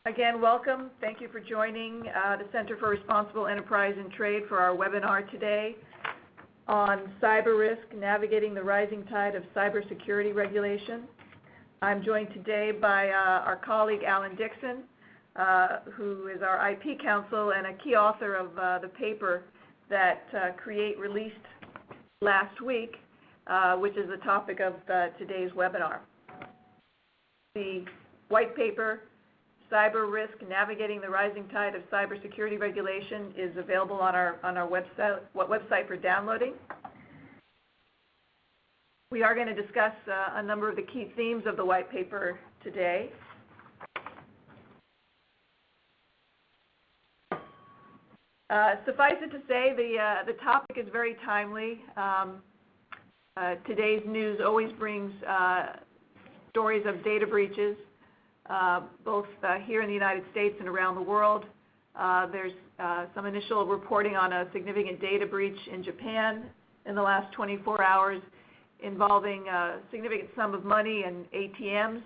Again, welcome. Thank you for joining the Center for Responsible Enterprise and Trade for our webinar today on cyber risk, navigating the rising tide of cybersecurity regulation. I'm joined today by our colleague Alan Dixon, who is our IP counsel and a key author of the paper that Create released last week, which is the topic of today's webinar. The white paper, Cyber Risk, Navigating the Rising Tide of Cybersecurity Regulation, is available on our website for downloading. We are going to discuss a number of the key themes of the white paper today. Suffice it to say, the topic is very timely. Today's news always brings stories of data breaches, both here in the United States and around the world. There's some initial reporting on a significant data breach in Japan in the last 24 hours involving a significant sum of money and ATMs.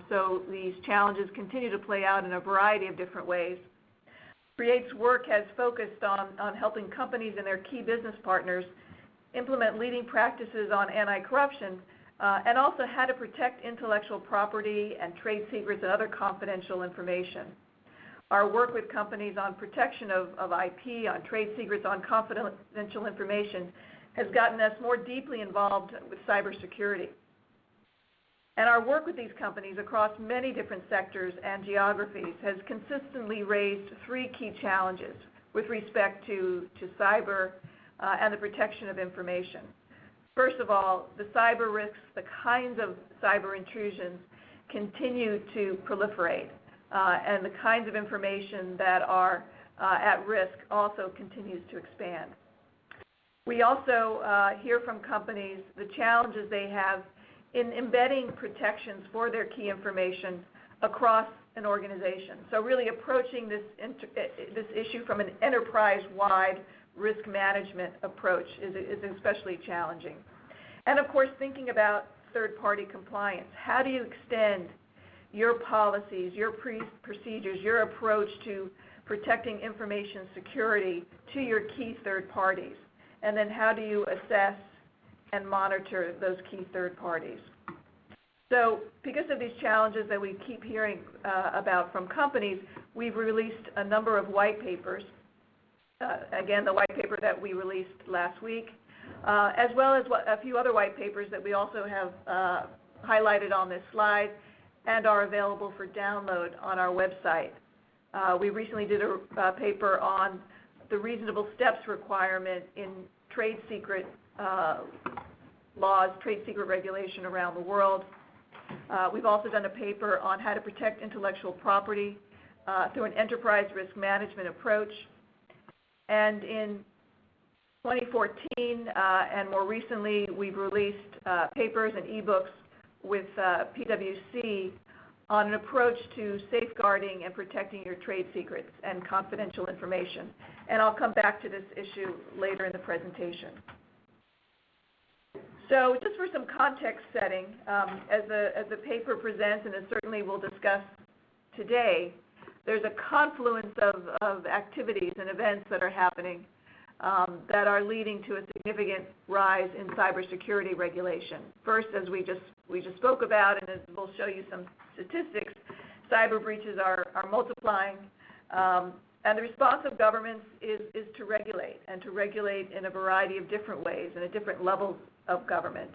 So these challenges continue to play out in a variety of different ways. Create's work has focused on helping companies and their key business partners implement leading practices on anti-corruption, and also how to protect intellectual property and trade secrets and other confidential information. Our work with companies on protection of IP, on trade secrets, on confidential information has gotten us more deeply involved with cybersecurity. And our work with these companies across many different sectors and geographies has consistently raised three key challenges with respect to cyber and the protection of information. First of all, the cyber risks, the kinds of cyber intrusions continue to proliferate, and the kinds of information that are at risk also continues to expand. We also hear from companies the challenges they have in embedding protections for their key information across an organization. So really approaching this issue from an enterprise-wide risk management approach is especially challenging. And of course, thinking about third-party compliance. How do you extend your policies, your procedures, your approach to protecting information security to your key third parties? And then how do you assess and monitor those key third parties? So because of these challenges that we keep hearing about from companies, we've released a number of white papers. Again, the white paper that we released last week, as well as a few other white papers that we also have highlighted on this slide and are available for download on our website. We recently did a paper on the reasonable steps requirement in trade secret laws, trade secret regulation around the world. We've also done a paper on how to protect intellectual property through an enterprise risk management approach. And in 2014 and more recently, we've released papers and ebooks with PwC on an approach to safeguarding and protecting your trade secrets and confidential information. And I'll come back to this issue later in the presentation. So just for some context setting, as the paper presents, and as certainly we'll discuss today, there's a confluence of activities and events that are happening that are leading to a significant rise in cybersecurity regulation. First, as we just spoke about, and as we'll show you some statistics, cyber breaches are multiplying, and the response of governments is to regulate, and to regulate in a variety of different ways and at different levels of government.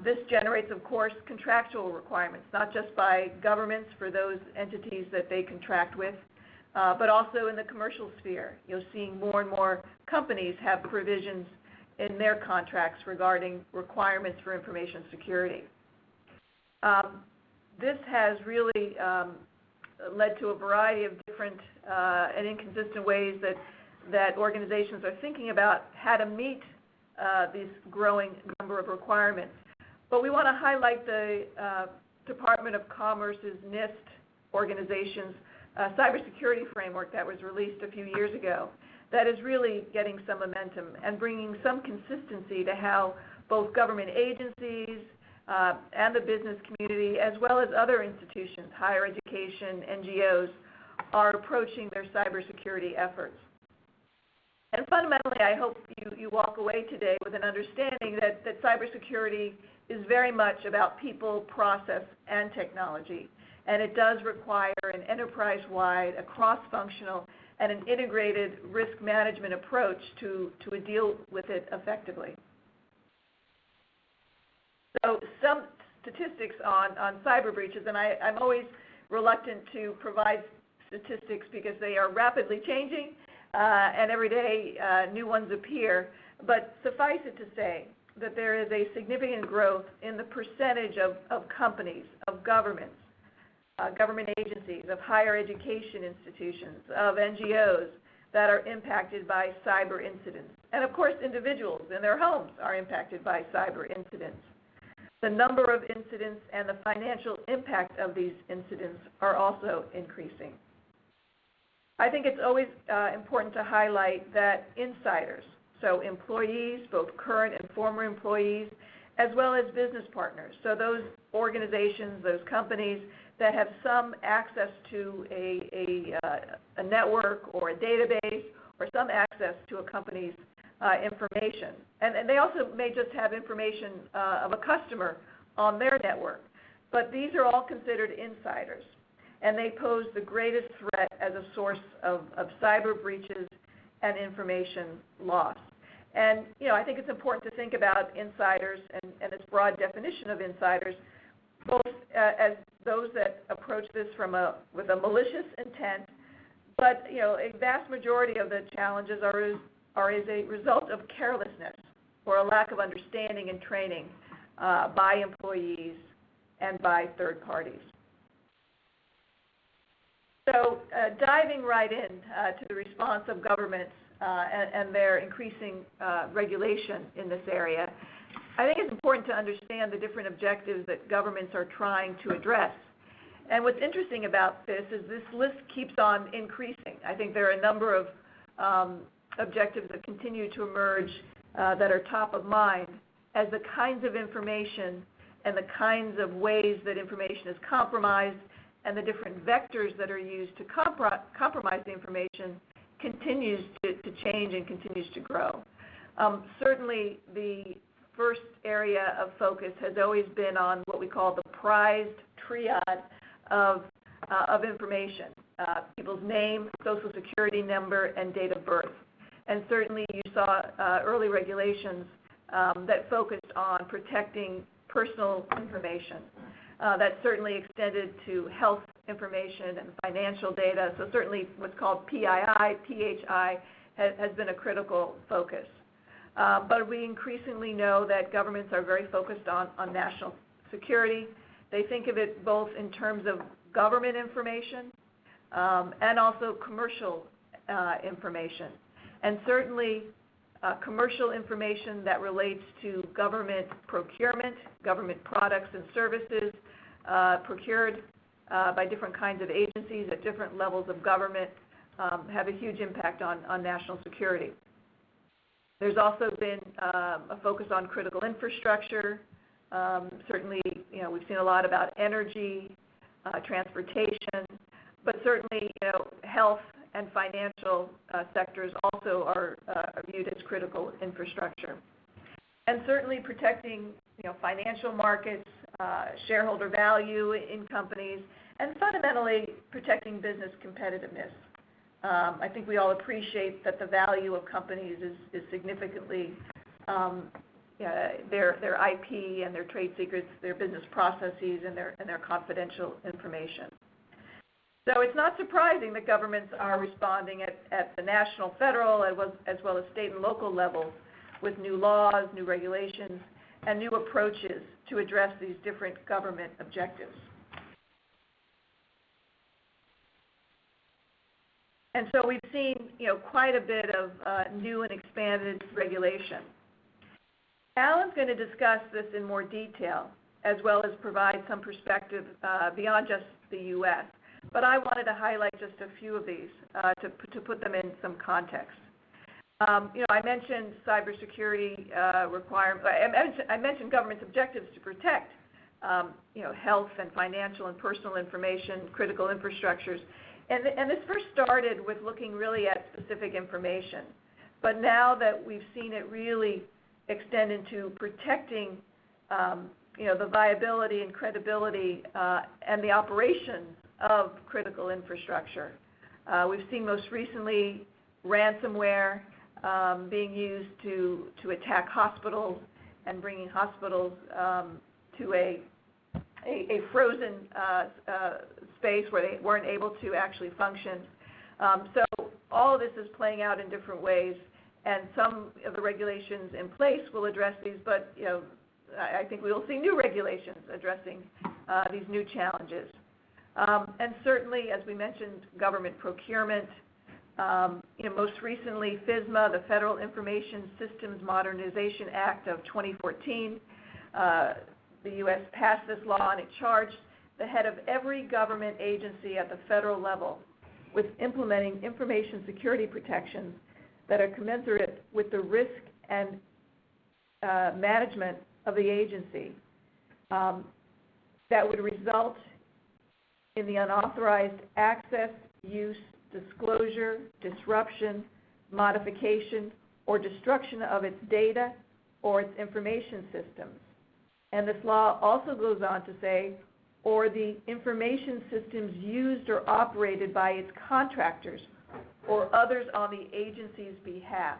This generates, of course, contractual requirements, not just by governments for those entities that they contract with, but also in the commercial sphere. You're seeing more and more companies have provisions in their contracts regarding requirements for information security. This has really led to a variety of different and inconsistent ways that organizations are thinking about how to meet this growing number of requirements. But we want to highlight the Department of Commerce's NIST organization's Cybersecurity Framework that was released a few years ago that is really getting some momentum and bringing some consistency to how both government agencies and the business community, as well as other institutions, higher education, NGOs, are approaching their cybersecurity efforts. And fundamentally, I hope you walk away today with an understanding that cybersecurity is very much about people, process, and technology. And it does require an enterprise-wide, a cross-functional, and an integrated risk management approach to deal with it effectively. So some statistics on cyber breaches, and I'm always reluctant to provide statistics because they are rapidly changing, and every day new ones appear. But suffice it to say that there is a significant growth in the percentage of companies, of governments, government agencies, of higher education institutions, of NGOs that are impacted by cyber incidents. And of course, individuals in their homes are impacted by cyber incidents. The number of incidents and the financial impact of these incidents are also increasing. I think it's always important to highlight that insiders, so employees, both current and former employees, as well as business partners, so those organizations, those companies that have some access to a network or a database or some access to a company's information. And they also may just have information of a customer on their network. But these are all considered insiders, and they pose the greatest threat as a source of cyber breaches and information loss. And I think it's important to think about insiders and its broad definition of insiders, both as those that approach this with a malicious intent, but a vast majority of the challenges are as a result of carelessness or a lack of understanding and training by employees and by third parties. So diving right in to the response of governments and their increasing regulation in this area, I think it's important to understand the different objectives that governments are trying to address. And what's interesting about this is this list keeps on increasing. I think there are a number of objectives that continue to emerge that are top of mind as the kinds of information and the kinds of ways that information is compromised and the different vectors that are used to compromise the information continues to change and continues to grow. Certainly the first area of focus has always been on what we call the prized triad of information, people's name, social security number, and date of birth. And certainly you saw early regulations that focused on protecting personal information. That certainly extended to health information and financial data. So certainly what's called PII, PHI has been a critical focus. But we increasingly know that governments are very focused on national security. They think of it both in terms of government information and also commercial information. And certainly commercial information that relates to government procurement, government products and services procured by different kinds of agencies at different levels of government have a huge impact on national security. There's also been a focus on critical infrastructure. Certainly, we've seen a lot about energy, transportation, but certainly, health and financial sectors also are viewed as critical infrastructure. And certainly protecting, financial markets, shareholder value in companies, and fundamentally protecting business competitiveness. I think we all appreciate that the value of companies is significantly their IP and their trade secrets, their business processes, and their confidential information. So it's not surprising that governments are responding at the national, federal, as well as state and local levels with new laws, new regulations, and new approaches to address these different government objectives. And so we've seen, quite a bit of new and expanded regulation. Alan's going to discuss this in more detail, as well as provide some perspective beyond just the U.S. But I wanted to highlight just a few of these to put them in some context. I mentioned cybersecurity requirements. I mentioned government's objectives to protect, health and financial and personal information, critical infrastructures. And this first started with looking really at specific information. But now that we've seen it really extend into protecting, the viability and credibility and the operations of critical infrastructure. We've seen most recently ransomware being used to attack hospitals and bringing hospitals to a frozen space where they weren't able to actually function. So all of this is playing out in different ways, and some of the regulations in place will address these, but I think we will see new regulations addressing these new challenges. And certainly, as we mentioned, government procurement. Most recently, FISMA, the Federal Information Systems Modernization Act of 2014, the U.S. passed this law, and it charged the head of every government agency at the federal level with implementing information security protections that are commensurate with the risk and management of the agency that would result in the unauthorized access, use, disclosure, disruption, modification, or destruction of its data or its information systems. And this law also goes on to say, or the information systems used or operated by its contractors or others on the agency's behalf.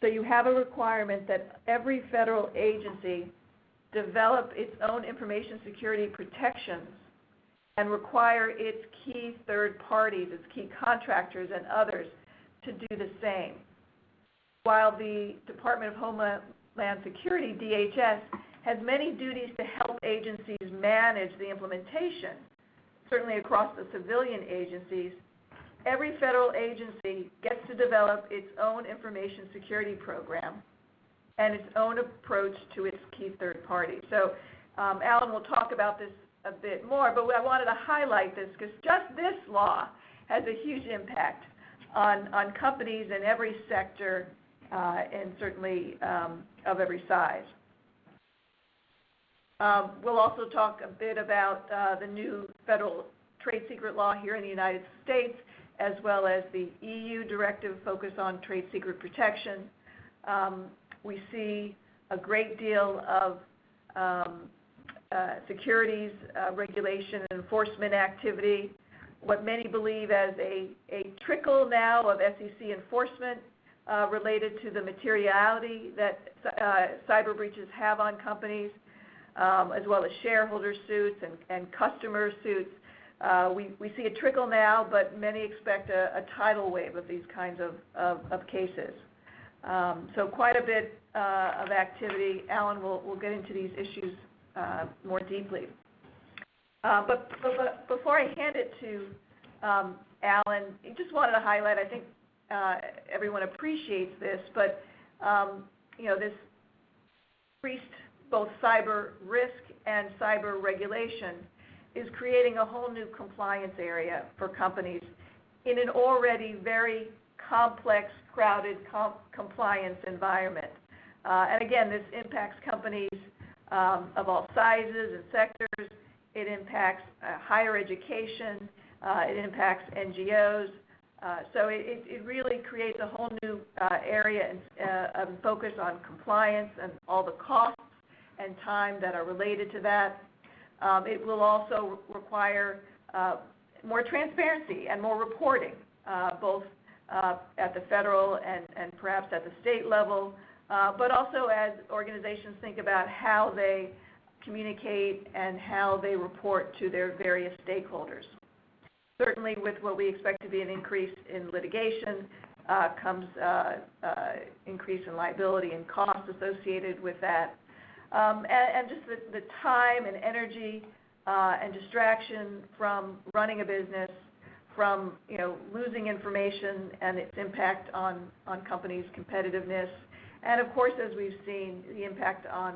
So you have a requirement that every federal agency develop its own information security protections and require its key third parties, its key contractors and others to do the same. While the Department of Homeland Security, DHS, has many duties to help agencies manage the implementation, certainly across the civilian agencies, every federal agency gets to develop its own information security program and its own approach to its key third parties. So Alan will talk about this a bit more, but I wanted to highlight this because just this law has a huge impact on companies in every sector and certainly of every size. We'll also talk a bit about the new federal trade secret law here in the United States, as well as the EU directive focus on trade secret protection. We see a great deal of securities regulation and enforcement activity, what many believe as a trickle now of SEC enforcement related to the materiality that cyber breaches have on companies, as well as shareholder suits and customer suits. We see a trickle now, but many expect a tidal wave of these kinds of cases. So quite a bit of activity. Alan will get into these issues more deeply. But before I hand it to Alan, I just wanted to highlight, I think everyone appreciates this, but this increased both cyber risk and cyber regulation is creating a whole new compliance area for companies in an already very complex, crowded compliance environment. And again, this impacts companies of all sizes and sectors. It impacts higher education. It impacts NGOs. So it really creates a whole new area of focus on compliance and all the costs and time that are related to that. It will also require more transparency and more reporting, both at the federal and perhaps at the state level, but also as organizations think about how they communicate and how they report to their various stakeholders. Certainly with what we expect to be an increase in litigation comes increase in liability and costs associated with that. And just the time and energy and distraction from running a business, from losing information and its impact on companies' competitiveness, and of course, as we've seen, the impact on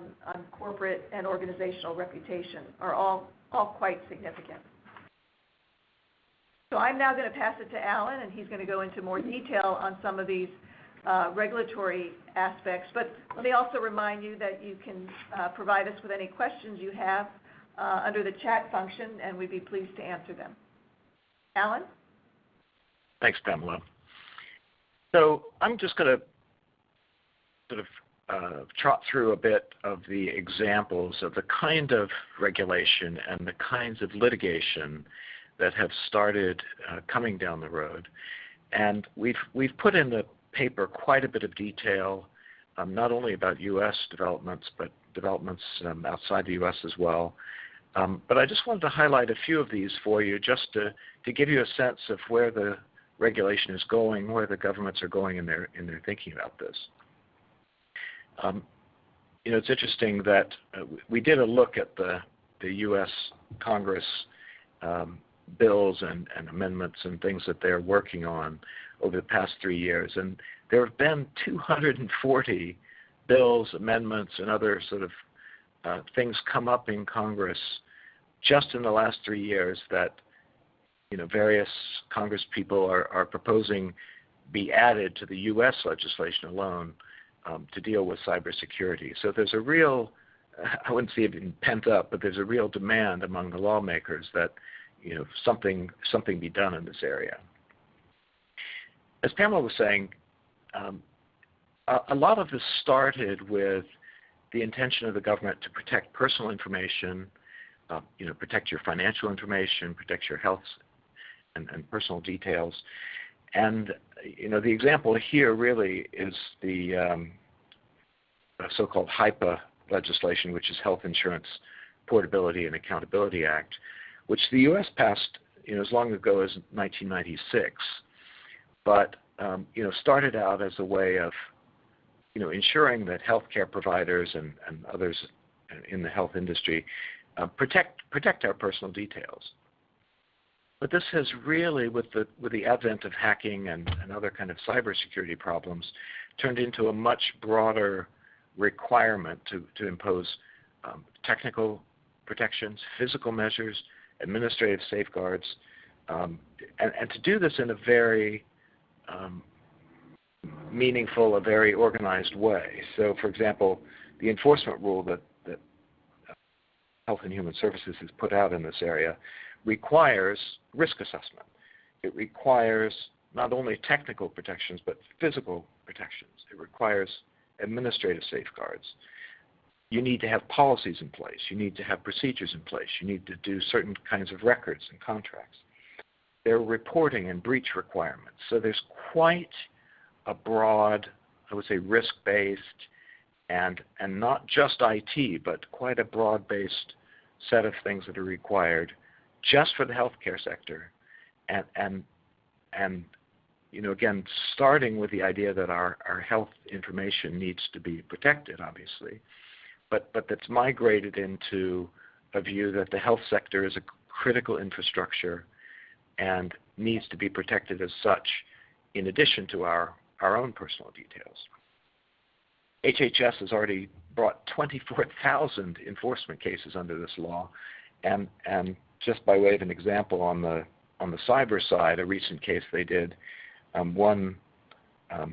corporate and organizational reputation are all quite significant. So I'm now going to pass it to Alan, and he's going to go into more detail on some of these regulatory aspects. But let me also remind you that you can provide us with any questions you have under the chat function, and we'd be pleased to answer them. Alan? Thanks, Pamela. So I'm just going to sort of trot through a bit of the examples of the kind of regulation and the kinds of litigation that have started coming down the road. And we've put in the paper quite a bit of detail, not only about U.S. developments, but developments outside the U.S. as well. But I just wanted to highlight a few of these for you, just to give you a sense of where the regulation is going, where the governments are going in their thinking about this. It's interesting that we did a look at the U.S. Congress bills and amendments and things that they're working on over the past 3 years, and there have been 240 bills, amendments, and other sort of things come up in Congress just in the last 3 years that various Congress people are proposing be added to the U.S. legislation alone to deal with cybersecurity. So there's a real, I wouldn't say it pent up, but there's a real demand among the lawmakers that something be done in this area. As Pamela was saying, a lot of this started with the intention of the government to protect personal information, protect your financial information, protect your health and personal details. And the example here really is the so-called HIPAA legislation, which is Health Insurance Portability and Accountability Act, which the U.S. passed as long ago as 1996, but started out as a way of ensuring that healthcare providers and others in the health industry protect our personal details. But this has really, with the advent of hacking and other kind of cybersecurity problems, turned into a much broader requirement to impose technical protections, physical measures, administrative safeguards, and to do this in a very meaningful, a very organized way. So, for example, the enforcement rule that Health and Human Services has put out in this area requires risk assessment. It requires not only technical protections, but physical protections. It requires administrative safeguards. You need to have policies in place. You need to have procedures in place. You need to do certain kinds of records and contracts. There are reporting and breach requirements. So there's quite a broad, I would say, risk-based and not just IT, but quite a broad-based set of things that are required just for the healthcare sector, and again, starting with the idea that our health information needs to be protected, obviously, but that's migrated into a view that the health sector is a critical infrastructure and needs to be protected as such, in addition to our own personal details. HHS has already brought 24,000 enforcement cases under this law, and just by way of an example, on the cyber side, a recent case they did, one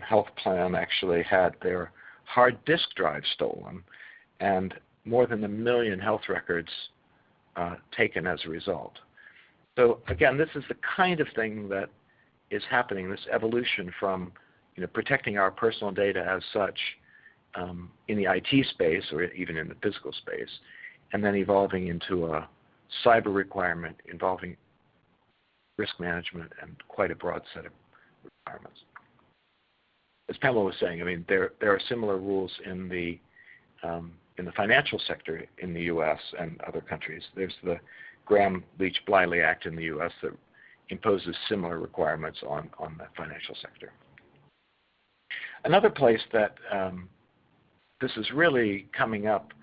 health plan actually had their hard disk drive stolen, and more than 1 million health records taken as a result. So again, this is the kind of thing that is happening, this evolution from protecting our personal data as such in the IT space or even in the physical space, and then evolving into a cyber requirement involving risk management and quite a broad set of requirements. As Pamela was saying, I mean, there are similar rules in the financial sector in the U.S. and other countries. There's the Graham-Leach-Bliley Act in the U.S. that imposes similar requirements on the financial sector. Another place that this is really coming up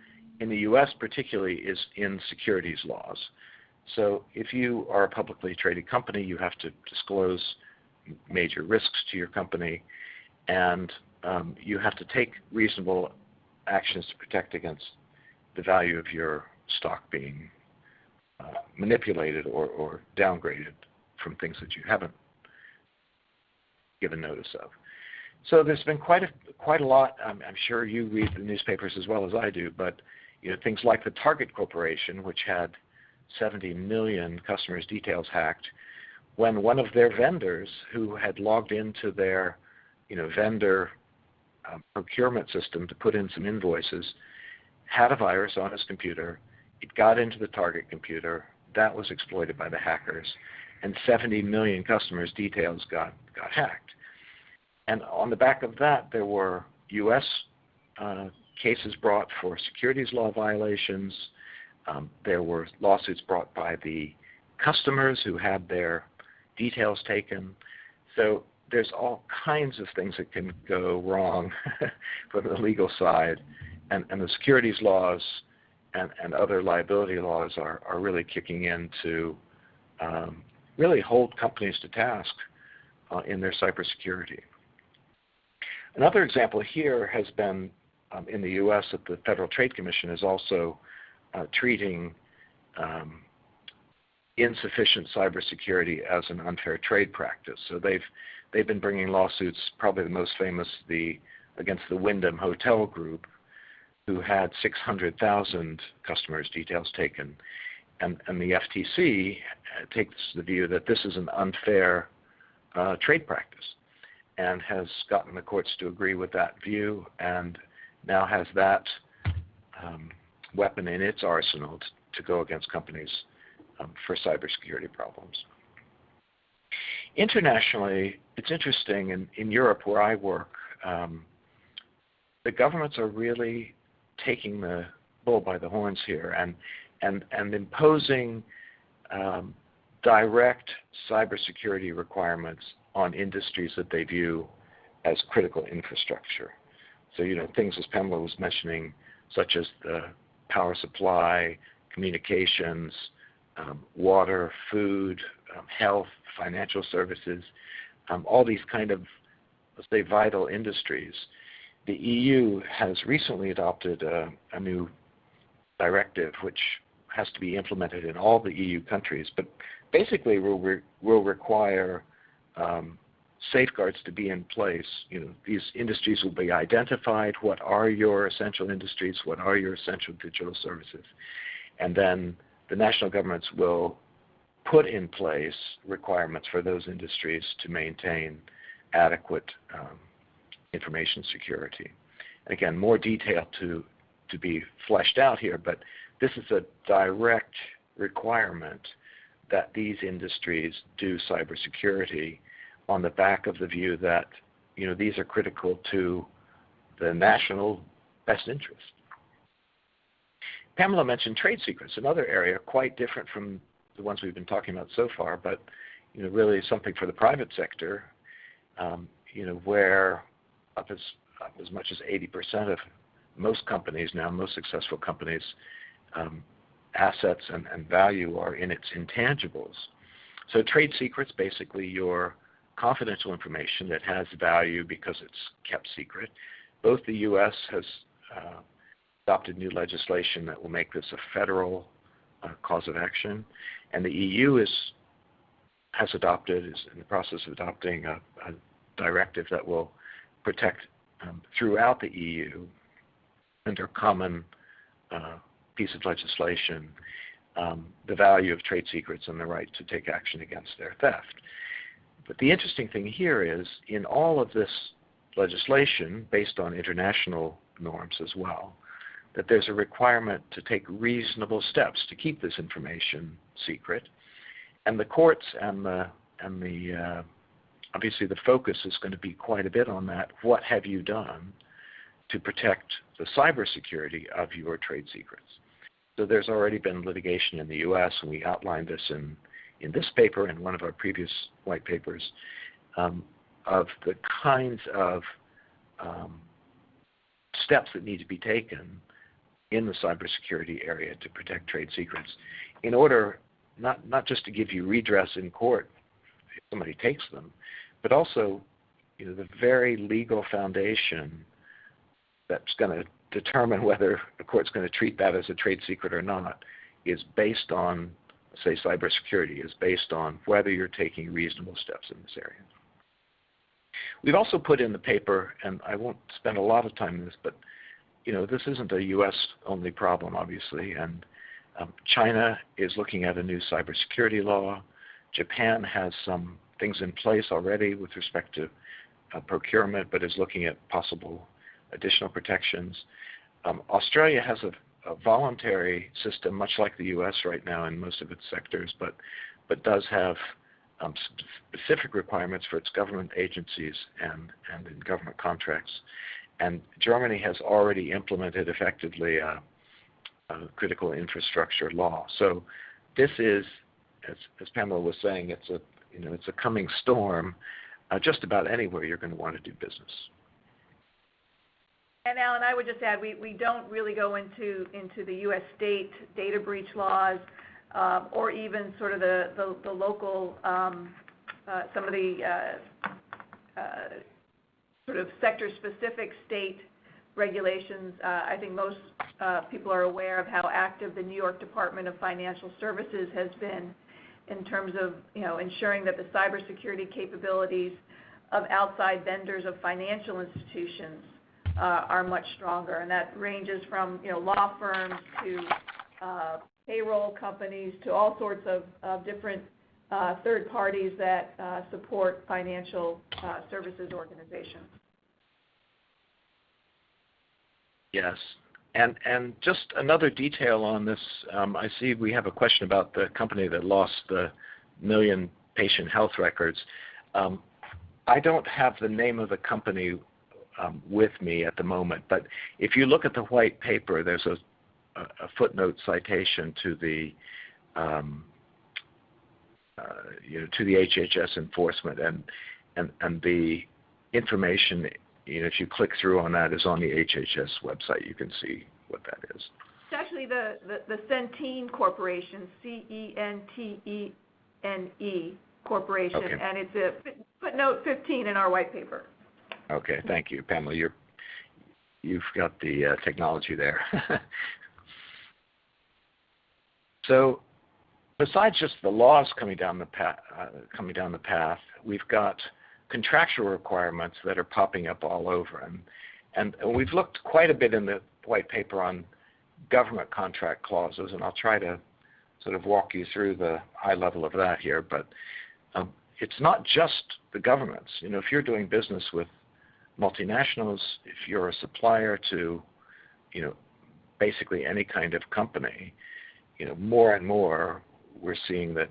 in the U.S. particularly is in securities laws. So if you are a publicly traded company, you have to disclose major risks to your company, and you have to take reasonable actions to protect against the value of your stock being manipulated or downgraded from things that you haven't given notice of. So there's been quite a lot. I'm sure you read the newspapers as well as I do, but things like the Target Corporation, which had 70 million customers' details hacked, when one of their vendors who had logged into their vendor procurement system to put in some invoices had a virus on his computer. It got into the Target computer. That was exploited by the hackers, and 70 million customers' details got hacked. And on the back of that, there were U.S. Cases brought for securities law violations. There were lawsuits brought by the customers who had their details taken. So there's all kinds of things that can go wrong from the legal side, and the securities laws and other liability laws are really kicking in to really hold companies to task in their cybersecurity. Another example here has been in the U.S. that the Federal Trade Commission is also treating insufficient cybersecurity as an unfair trade practice. So they've been bringing lawsuits, probably the most famous against the Wyndham Hotel Group, who had 600,000 customers' details taken. And the FTC takes the view that this is an unfair trade practice and has gotten the courts to agree with that view, and now has that weapon in its arsenal to go against companies for cybersecurity problems. Internationally, it's interesting, in Europe where I work, the governments are really taking the bull by the horns here and imposing direct cybersecurity requirements on industries that they view as critical infrastructure. So, things as Pamela was mentioning, such as the power supply, communications, water, food, health, financial services, all these kind of, let's say, vital industries. The EU has recently adopted a new directive which has to be implemented in all the EU countries, but basically will require safeguards to be in place. These industries will be identified. What are your essential industries? What are your essential digital services? And then the national governments will put in place requirements for those industries to maintain adequate information security. And again, more detail to be fleshed out here, but this is a direct requirement that these industries do cybersecurity on the back of the view that these are critical to the national best interest. Pamela mentioned trade secrets, another area quite different from the ones we've been talking about so far, but really something for the private sector, where up as much as 80% of most companies now, most successful companies, assets and value are in its intangibles. So trade secrets, basically your confidential information that has value because it's kept secret. Both the U.S. has adopted new legislation that will make this a federal cause of action, and the EU is in the process of adopting a directive that will protect throughout the EU under common piece of legislation the value of trade secrets and the right to take action against their theft. But the interesting thing here is in all of this legislation, based on international norms as well, that there's a requirement to take reasonable steps to keep this information secret. And the courts and the obviously the focus is going to be quite a bit on that. What have you done to protect the cybersecurity of your trade secrets? So there's already been litigation in the U.S., and we outlined this in this paper and one of our previous white papers, of the kinds of steps that need to be taken in the cybersecurity area to protect trade secrets in order not just to give you redress in court if somebody takes them, but also the very legal foundation that's going to determine whether the court's going to treat that as a trade secret or not is based on, say, cybersecurity, is based on whether you're taking reasonable steps in this area. We've also put in the paper, and I won't spend a lot of time on this, but this isn't a U.S. only problem, obviously, and China is looking at a new cybersecurity law. Japan has some things in place already with respect to procurement, but is looking at possible additional protections. Australia has a voluntary system, much like the U.S. right now in most of its sectors, but does have specific requirements for its government agencies and in government contracts. And Germany has already implemented effectively a critical infrastructure law. So this is, as Pamela was saying, it's a coming storm just about anywhere you're going to want to do business. And Alan, I would just add, we don't really go into the U.S. state data breach laws or even sort of the local, some of the sort of sector-specific state regulations. I think most people are aware of how active the New York Department of Financial Services has been in terms of ensuring that the cybersecurity capabilities of outside vendors of financial institutions are much stronger, and that ranges from law firms to payroll companies to all sorts of different third parties that support financial services organizations. Yes, and just another detail on this. I see we have a question about the company that lost the million patient health records. I don't have the name of the company with me at the moment, but if you look at the white paper, there's a footnote citation to the to the HHS enforcement, and the information, if you click through on that, is on the HHS website. You can see what that is. It's actually the Centene Corporation, CENTENE Corporation, okay. And it's a footnote 15 in our white paper. Okay, thank you, Pamela. You've got the technology there. So, besides just the laws coming down the path, we've got contractual requirements that are popping up all over, and we've looked quite a bit in the white paper on government contract clauses, and I'll try to sort of walk you through the high level of that here. But it's not just the governments. If you're doing business with multinationals, if you're a supplier to, basically any kind of company, more and more we're seeing that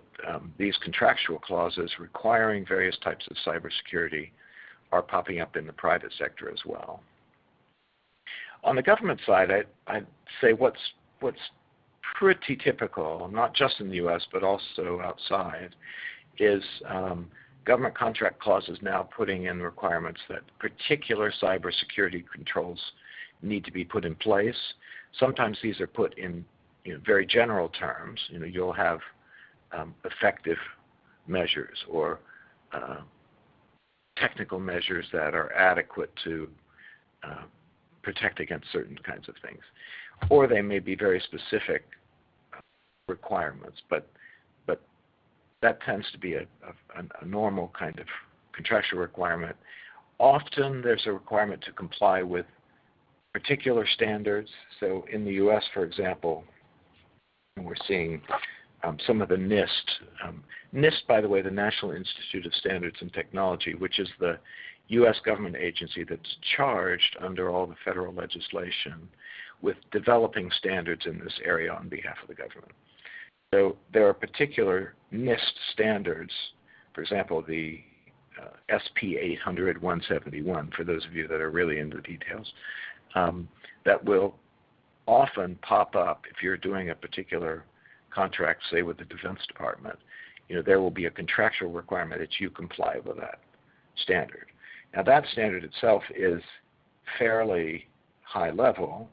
these contractual clauses requiring various types of cybersecurity are popping up in the private sector as well. On the government side, I'd say what's pretty typical, not just in the U.S. but also outside, is government contract clauses now putting in requirements that particular cybersecurity controls need to be put in place. Sometimes these are put in very general terms. You'll have effective measures or technical measures that are adequate to protect against certain kinds of things. Or they may be very specific requirements, but that tends to be a normal kind of contractual requirement. Often there's a requirement to comply with particular standards. So in the U.S., for example, we're seeing some of the NIST. NIST, by the way, the National Institute of Standards and Technology, which is the U.S. government agency that's charged under all the federal legislation with developing standards in this area on behalf of the government. So there are particular NIST standards, for example, the SP 800-171, for those of you that are really into the details, that will often pop up if you're doing a particular contract, say with the Defense Department. There will be a contractual requirement that you comply with that standard. Now that standard itself is fairly high level.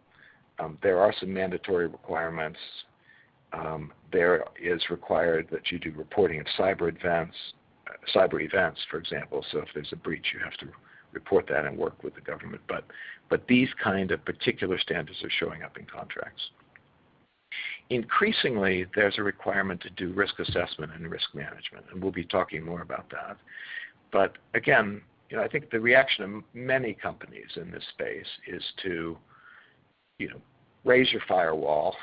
There are some mandatory requirements. There is required that you do reporting of cyber events, for example. So if there's a breach, you have to report that and work with the government. But these kind of particular standards are showing up in contracts. Increasingly, there's a requirement to do risk assessment and risk management, and we'll be talking more about that. But again, I think the reaction of many companies in this space is to, raise your firewall,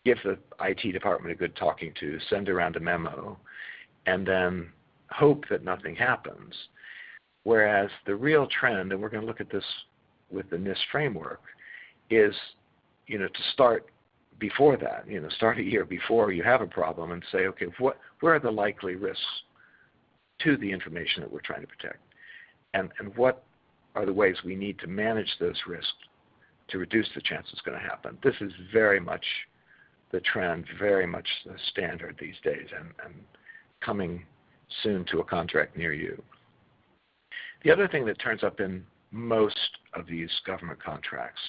give the IT department a good talking to, send around a memo, and then hope that nothing happens. Whereas the real trend, and we're going to look at this with the NIST framework, is, to start before that, start a year before you have a problem and say, okay, where are the likely risks to the information that we're trying to protect? And what are the ways we need to manage those risks to reduce the chance it's going to happen? This is very much the trend, very much the standard these days, and coming soon to a contract near you. The other thing that turns up in most of these government contracts,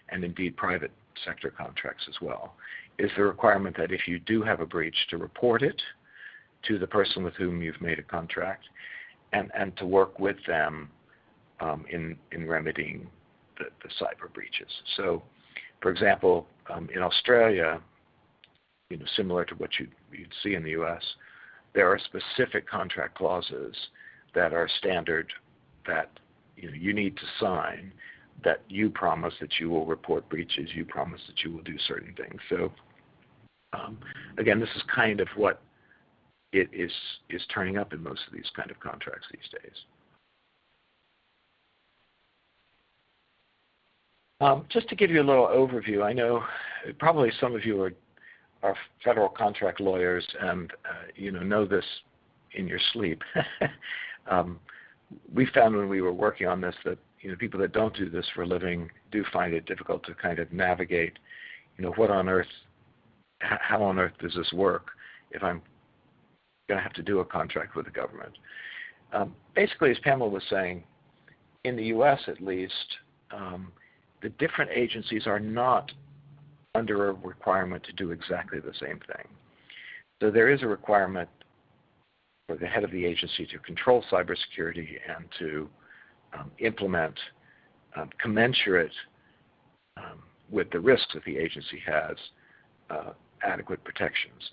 and indeed private sector contracts as well, is the requirement that if you do have a breach, to report it to the person with whom you've made a contract, and to work with them in remedying the cyber breaches. So, for example, in Australia, similar to what you'd see in the U.S., there are specific contract clauses that are standard that you need to sign, that you promise that you will report breaches, you promise that you will do certain things. So again, this is kind of what it is turning up in most of these kind of contracts these days. Just to give you a little overview, I know probably some of you are federal contract lawyers and know this in your sleep. We found when we were working on this that people that don't do this for a living do find it difficult to kind of navigate, what on earth, how on earth does this work if I'm going to have to do a contract with the government? Basically, as Pamela was saying, in the U.S. at least, the different agencies are not under a requirement to do exactly the same thing. So there is a requirement for the head of the agency to control cybersecurity and to implement commensurate with the risks that the agency has adequate protections.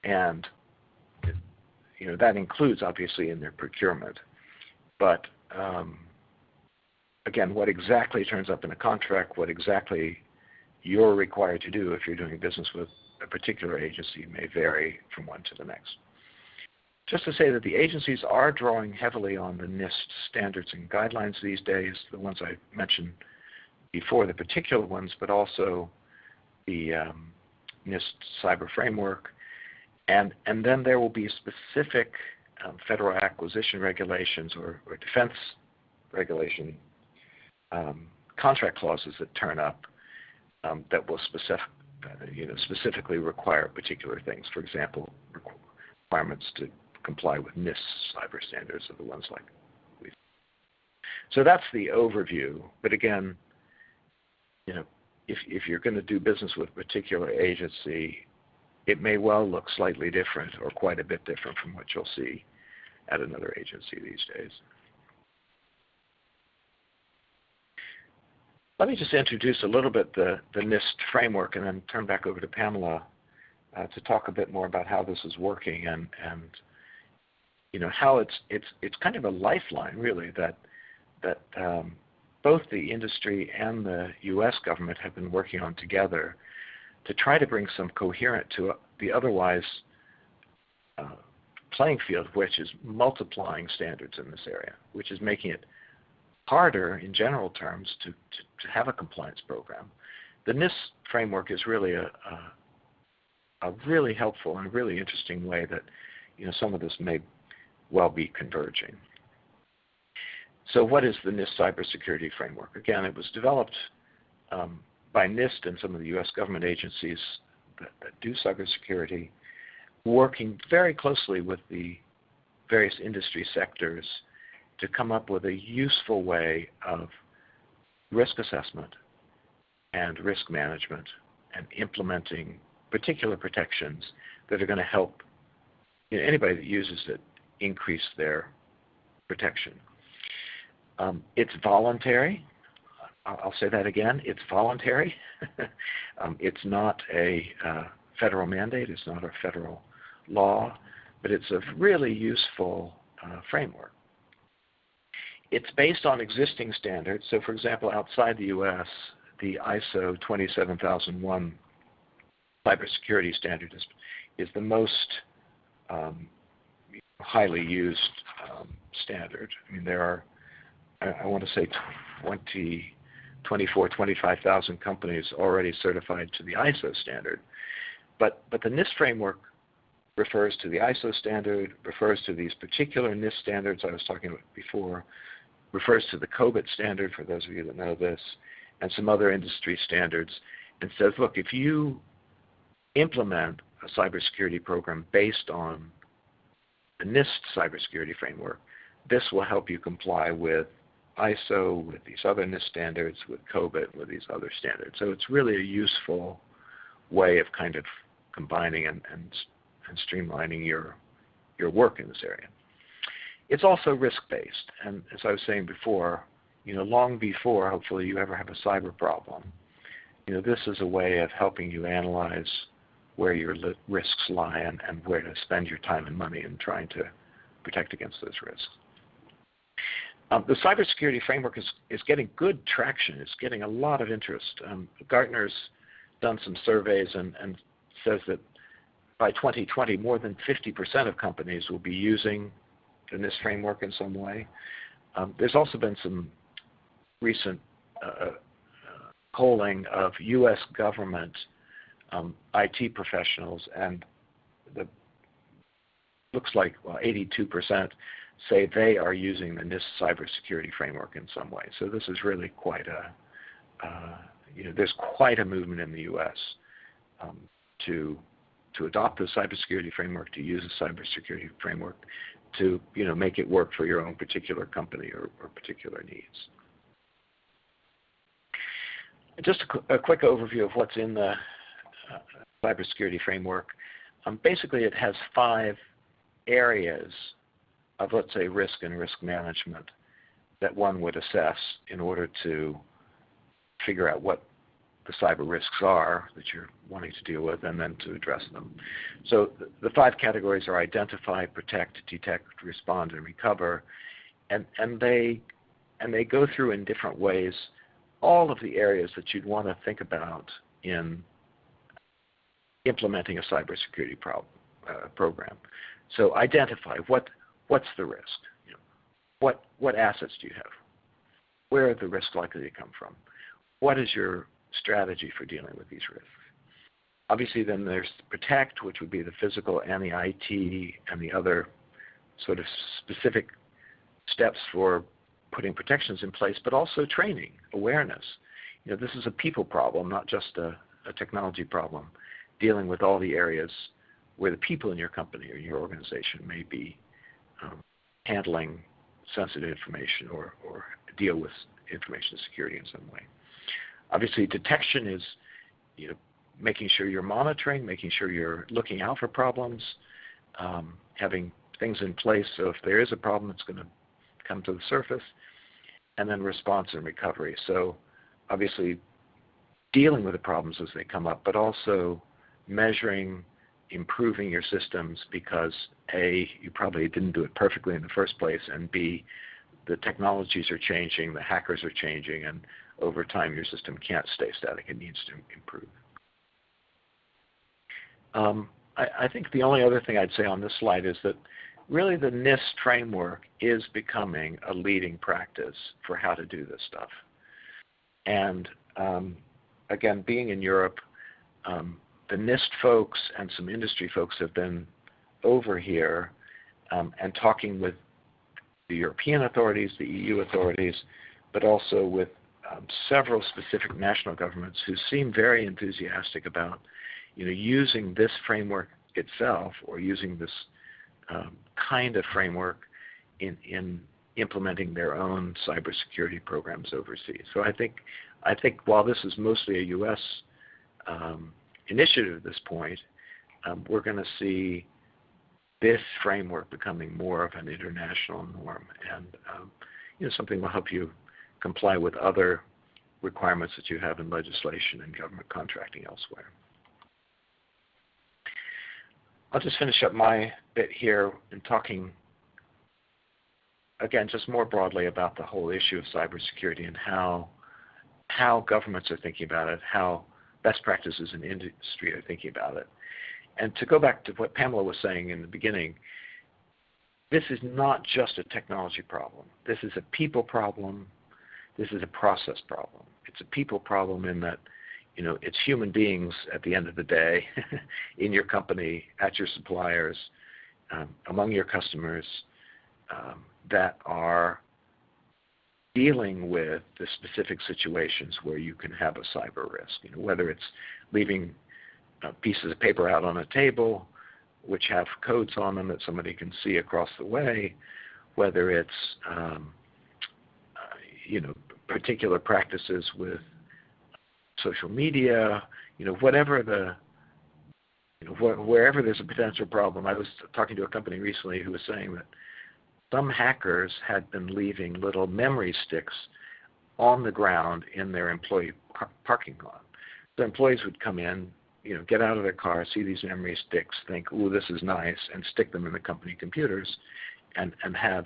And that includes obviously in their procurement. But again, what exactly turns up in a contract, what exactly you're required to do if you're doing business with a particular agency may vary from one to the next. Just to say that the agencies are drawing heavily on the NIST standards and guidelines these days, the ones I mentioned before, the particular ones, but also the NIST Cyber Framework. And then there will be specific federal acquisition regulations or defense regulation contract clauses that turn up that will specifically require particular things. For example, requirements to comply with NIST cyber standards are the ones like we. So that's the overview. But again, if you're going to do business with a particular agency, it may well look slightly different or quite a bit different from what you'll see at another agency these days. Let me just introduce a little bit the NIST framework and then turn back over to Pamela to talk a bit more about how this is working and how it's kind of a lifeline really that both the industry and the U.S. government have been working on together to try to bring some coherence to the otherwise playing field, which is multiplying standards in this area, which is making it harder in general terms to have a compliance program. The NIST framework is really a really helpful and really interesting way that some of this may well be converging. So what is the NIST Cybersecurity Framework? Again, it was developed by NIST and some of the U.S. government agencies that do cybersecurity, working very closely with the various industry sectors to come up with a useful way of risk assessment and risk management and implementing particular protections that are going to help anybody that uses it increase their protection. It's voluntary. I'll say that again. It's voluntary. It's not a federal mandate. It's not a federal law. but it's a really useful framework. It's based on existing standards. So, for example, outside the U.S., the ISO 27001 cybersecurity standard is the most highly used standard. I mean, there are, I want to say 25,000 companies already certified to the ISO standard. But the NIST framework refers to the ISO standard, refers to these particular NIST standards I was talking about before, refers to the COBIT standard, for those of you that know this, and some other industry standards, and says, look, if you implement a cybersecurity program based on the NIST cybersecurity framework, this will help you comply with ISO, with these other NIST standards, with COBIT, with these other standards. So it's really a useful way of kind of combining and streamlining your work in this area. It's also risk-based, and as I was saying before, long before hopefully you ever have a cyber problem, this is a way of helping you analyze where your risks lie and where to spend your time and money in trying to protect against those risks. The cybersecurity framework is getting good traction. It's getting a lot of interest. Gartner's done some surveys and says that by 2020, more than 50% of companies will be using the NIST framework in some way. There's also been some recent polling of U.S. government IT professionals, and looks like 82% say they are using the NIST cybersecurity framework in some way. So this is really quite there's quite a movement in the U.S. To adopt the cybersecurity framework, to use the cybersecurity framework, to make it work for your own particular company or particular needs. Just a quick overview of what's in the cybersecurity framework. Basically, it has 5 areas of, let's say, risk and risk management that one would assess in order to figure out what the cyber risks are that you're wanting to deal with and then to address them. So the 5 categories are identify, protect, detect, respond, and recover, and they go through in different ways all of the areas that you'd want to think about in implementing a cybersecurity program. So identify what's the risk. What assets do you have? Where are the risks likely to come from? What is your strategy for dealing with these risks? Obviously, then there's protect, which would be the physical and the IT and the other sort of specific steps for putting protections in place, but also training, awareness. This is a people problem, not just a technology problem, dealing with all the areas where the people in your company or your organization may be handling sensitive information or deal with information security in some way. Obviously, detection is making sure you're monitoring, making sure you're looking out for problems, having things in place so if there is a problem, it's going to come to the surface, and then response and recovery. So obviously, dealing with the problems as they come up, but also measuring, improving your systems because A, you probably didn't do it perfectly in the first place, and B, the technologies are changing, the hackers are changing, and over time your system can't stay static. It needs to improve. I think the only other thing I'd say on this slide is that really the NIST framework is becoming a leading practice for how to do this stuff. And again, being in Europe, the NIST folks and some industry folks have been over here and talking with the European authorities, the EU authorities, but also with several specific national governments who seem very enthusiastic about using this framework itself or using this kind of framework in implementing their own cybersecurity programs overseas. So I think while this is mostly a U.S. Initiative at this point, we're going to see this framework becoming more of an international norm, and something will help you comply with other requirements that you have in legislation and government contracting elsewhere. I'll just finish up my bit here in talking, again, just more broadly about the whole issue of cybersecurity and how governments are thinking about it, how best practices in industry are thinking about it. And to go back to what Pamela was saying in the beginning, this is not just a technology problem. This is a people problem. This is a process problem. It's a people problem in that, it's human beings at the end of the day in your company, at your suppliers, among your customers that are dealing with the specific situations where you can have a cyber risk. Whether it's leaving pieces of paper out on a table which have codes on them that somebody can see across the way, whether it's particular practices with social media, whatever wherever there's a potential problem. I was talking to a company recently who was saying that some hackers had been leaving little memory sticks on the ground in their employee parking lot. The employees would come in, get out of their car, see these memory sticks, think, "Ooh, this is nice," and stick them in the company computers, and have,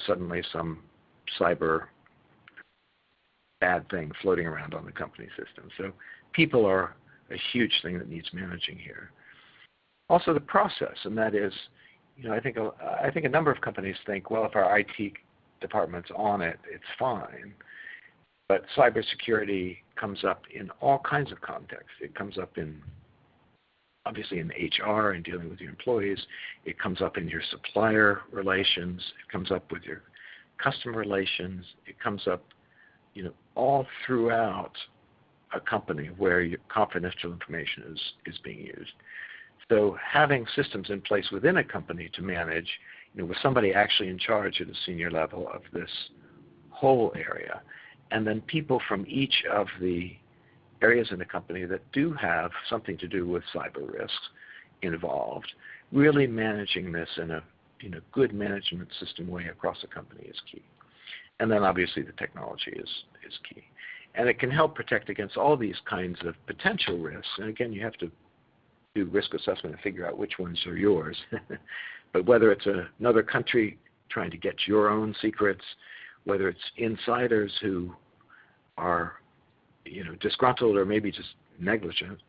suddenly some cyber bad thing floating around on the company system. So people are a huge thing that needs managing here. Also the process, and that is, I think a number of companies think, well, if our IT department's on it, it's fine. But cybersecurity comes up in all kinds of contexts. It comes up obviously in HR and dealing with your employees. It comes up in your supplier relations. It comes up with your customer relations. It comes up, all throughout a company where your confidential information is being used. So having systems in place within a company to manage, with somebody actually in charge at a senior level of this whole area, and then people from each of the areas in the company that do have something to do with cyber risks involved, really managing this in a good management system way across the company is key. And then obviously the technology is key. And it can help protect against all these kinds of potential risks. And again, you have to do risk assessment and figure out which ones are yours. But whether it's another country trying to get your own secrets, whether it's insiders who are, disgruntled or maybe just negligent,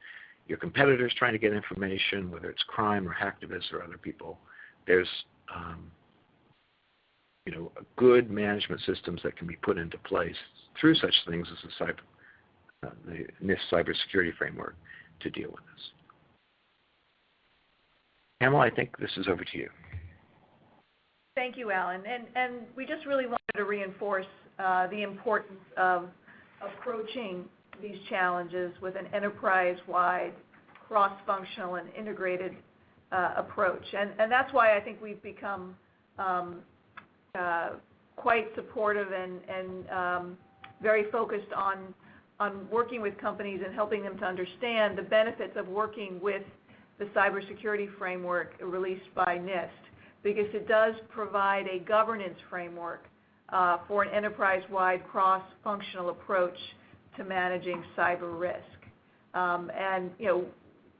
your competitors trying to get information, whether it's crime or hacktivists or other people, there's good management systems that can be put into place through such things as the NIST Cybersecurity Framework to deal with this. Pamela, I think this is over to you. Thank you, Alan. And we just really wanted to reinforce the importance of approaching these challenges with an enterprise-wide, cross-functional, and integrated approach. And that's why I think we've become quite supportive and very focused on working with companies and helping them to understand the benefits of working with the cybersecurity framework released by NIST, because it does provide a governance framework for an enterprise-wide cross-functional approach to managing cyber risk. And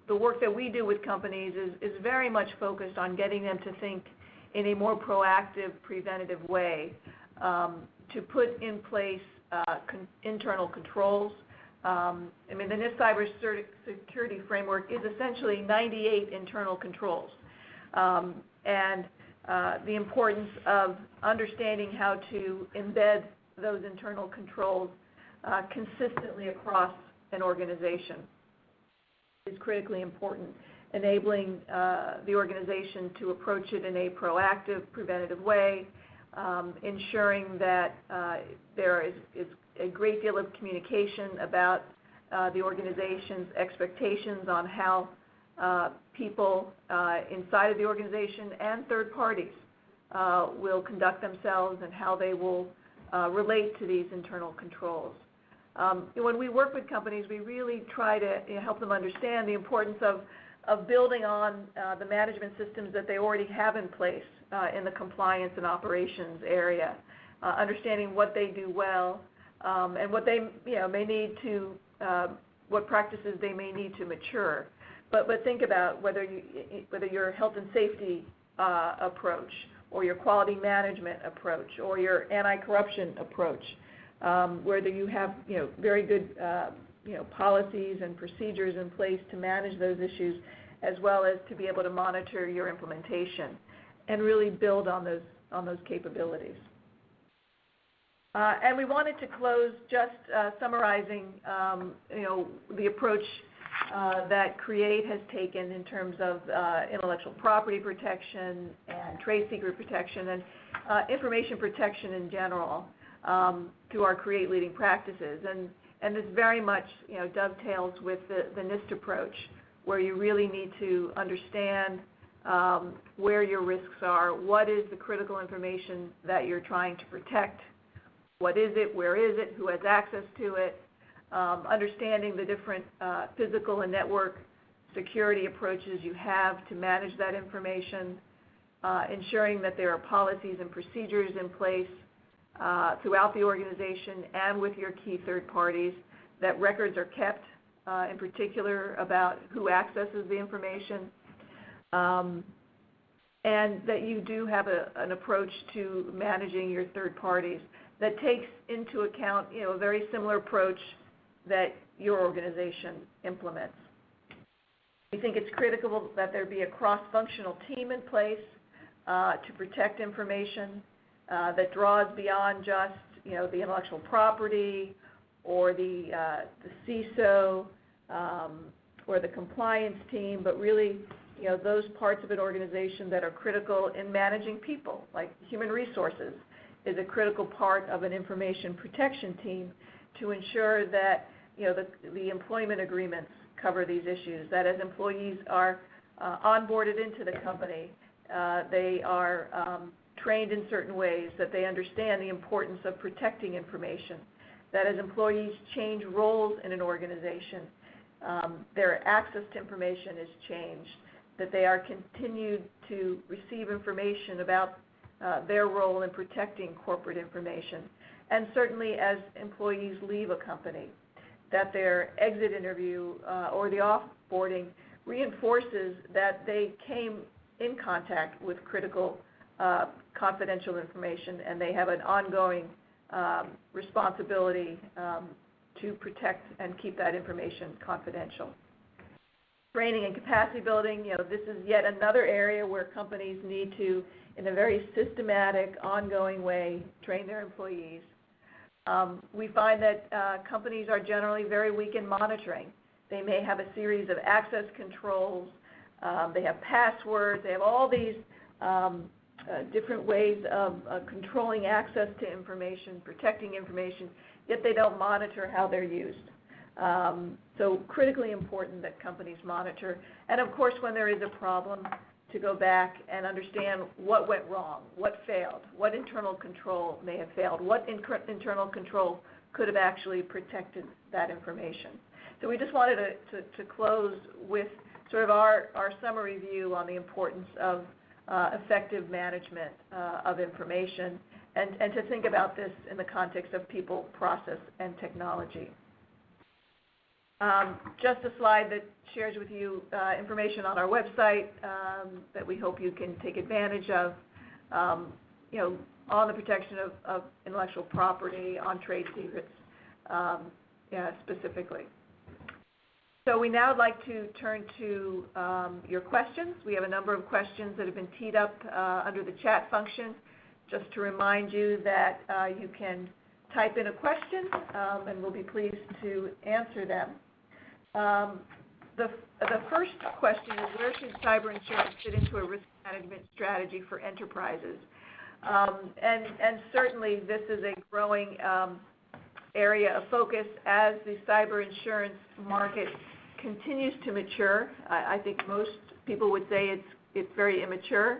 the work that we do with companies is very much focused on getting them to think in a more proactive, preventative way, to put in place internal controls. The NIST Cybersecurity Framework is essentially 98 internal controls. And the importance of understanding how to embed those internal controls consistently across an organization is critically important, enabling the organization to approach it in a proactive, preventative way, ensuring that there is a great deal of communication about the organization's expectations on how people inside of the organization and third parties will conduct themselves and how they will relate to these internal controls. When we work with companies, we really try to help them understand the importance of building on the management systems that they already have in place in the compliance and operations area, understanding what they do well and what they may need to, what practices they may need to mature. But think about whether your health and safety approach, or your quality management approach, or your anti-corruption approach, whether you have very good policies and procedures in place to manage those issues, as well as to be able to monitor your implementation and really build on those capabilities. And we wanted to close just summarizing the approach that CREATE has taken in terms of intellectual property protection and trade secret protection and information protection in general through our CREATE leading practices. And this very much dovetails with the NIST approach, where you really need to understand where your risks are, what is the critical information that you're trying to protect, what is it, where is it, who has access to it, understanding the different physical and network security approaches you have to manage that information, ensuring that there are policies and procedures in place throughout the organization and with your key third parties, that records are kept in particular about who accesses the information, and that you do have an approach to managing your third parties that takes into account a very similar approach that your organization implements. We think it's critical that there be a cross-functional team in place to protect information that draws beyond just the intellectual property or the CISO or the compliance team, but really those parts of an organization that are critical in managing people, like human resources is a critical part of an information protection team to ensure that the employment agreements cover these issues, that as employees are onboarded into the company, they are trained in certain ways, that they understand the importance of protecting information, that as employees change roles in an organization, their access to information is changed, that they are continued to receive information about their role in protecting corporate information, and certainly as employees leave a company, that their exit interview or the offboarding reinforces that they came in contact with critical confidential information, and they have an ongoing responsibility to protect and keep that information confidential. Training and capacity building, this is yet another area where companies need to, in a very systematic, ongoing way, train their employees. We find that companies are generally very weak in monitoring. They may have a series of access controls, they have passwords, they have all these different ways of controlling access to information, protecting information, yet they don't monitor how they're used. So critically important that companies monitor. And of course, when there is a problem, to go back and understand what went wrong, what failed, what internal control may have failed, what internal control could have actually protected that information. So we just wanted to close with sort of our summary view on the importance of effective management of information, and to think about this in the context of people, process, and technology. Just a slide that shares with you information on our website that we hope you can take advantage of, on the protection of intellectual property, on trade secrets specifically. So we now would like to turn to your questions. We have a number of questions that have been teed up under the chat function. Just to remind you that you can type in a question and we'll be pleased to answer them. The first question is, where should cyber insurance fit into a risk management strategy for enterprises? And certainly this is a growing area of focus as the cyber insurance market continues to mature. I think most people would say it's very immature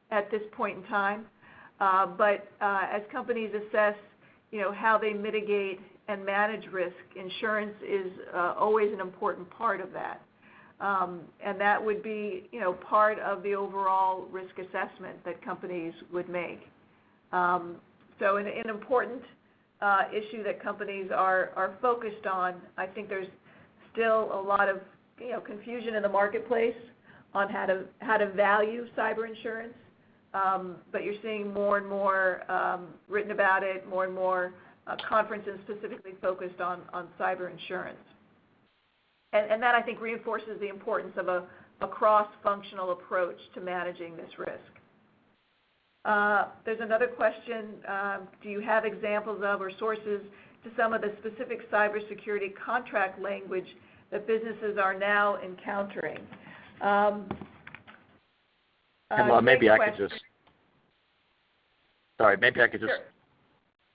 at this point in time. But as companies assess, how they mitigate and manage risk, insurance is always an important part of that. And that would be, part of the overall risk assessment that companies would make. So an important issue that companies are focused on. I think there's still a lot of confusion in the marketplace on how to value cyber insurance, but you're seeing more and more written about it, more and more conferences specifically focused on cyber insurance. And that, I think, reinforces the importance of a cross-functional approach to managing this risk. There's another question. Do you have examples of or sources to some of the specific cybersecurity contract language that businesses are now encountering? Well, maybe I could just Sure.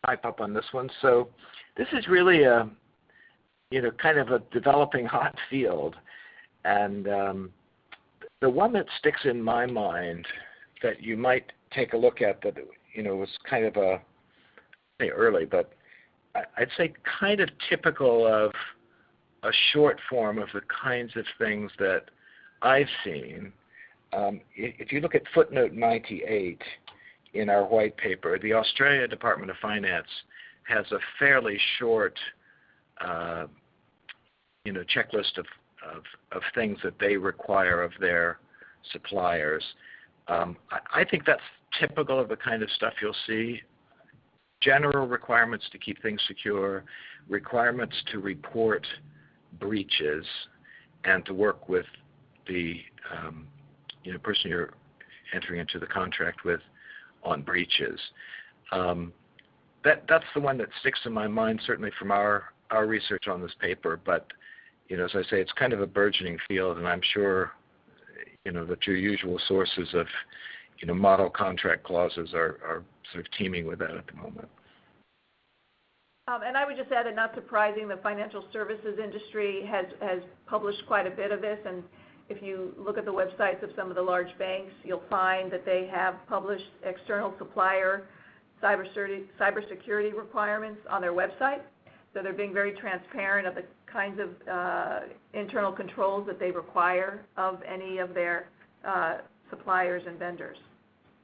pipe up on this one. So this is really a, kind of a developing hot field. And the one that sticks in my mind that you might take a look at that, was kind of early, but I'd say kind of typical of a short form of the kinds of things that I've seen. If you look at footnote 98 in our white paper, the Australia Department of Finance has a fairly short, checklist of things that they require of their suppliers. I think that's typical of the kind of stuff you'll see. General requirements to keep things secure, requirements to report breaches, and to work with the person you're entering into the contract with on breaches. That's the one that sticks in my mind, certainly from our research on this paper. But as I say, it's kind of a burgeoning field, and I'm sure that your usual sources of model contract clauses are sort of teeming with that at the moment. And I would just add that, not surprising, the financial services industry has published quite a bit of this. And if you look at the websites of some of the large banks, you'll find that they have published external supplier cybersecurity requirements on their website. So they're being very transparent of the kinds of internal controls that they require of any of their suppliers and vendors.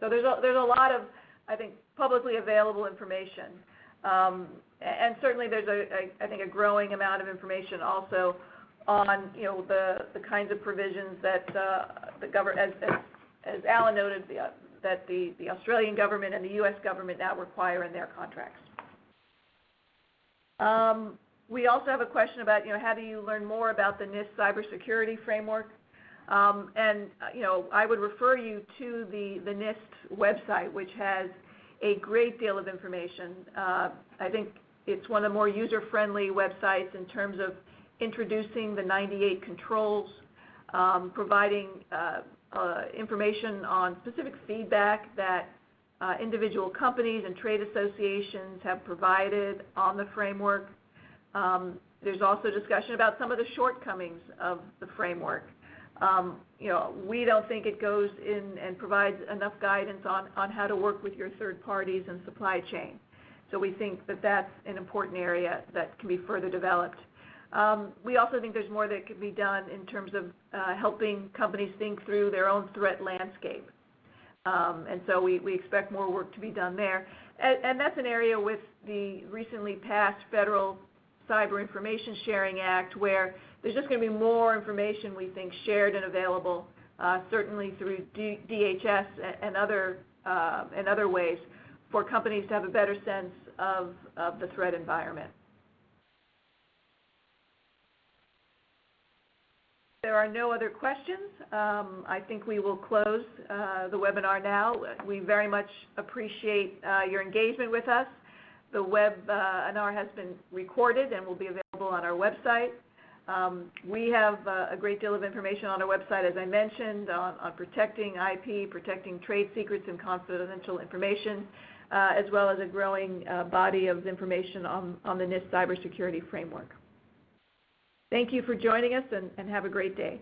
So there's a lot of, I think, publicly available information. And certainly there's I think a growing amount of information also on the kinds of provisions that the government, as Alan noted, that the Australian government and the U.S. government now require in their contracts. We also have a question about how do you learn more about the NIST Cybersecurity Framework, and I would refer you to the NIST website, which has a great deal of information. I think it's one of the more user-friendly websites in terms of introducing the 98 controls, providing information on specific feedback that individual companies and trade associations have provided on the framework. There's also discussion about some of the shortcomings of the framework. We don't think it goes in and provides enough guidance on how to work with your third parties and supply chain. So we think that that's an important area that can be further developed. We also think there's more that could be done in terms of helping companies think through their own threat landscape. And so we expect more work to be done there. And that's an area with the recently passed Federal Cyber Information Sharing Act, where there's just going to be more information, we think, shared and available, certainly through DHS and other ways, for companies to have a better sense of the threat environment. There are no other questions. I think we will close the webinar now. We very much appreciate your engagement with us. The webinar has been recorded and will be available on our website. We have a great deal of information on our website, as I mentioned, on protecting IP, protecting trade secrets and confidential information, as well as a growing body of information on the NIST Cybersecurity Framework. Thank you for joining us, and have a great day.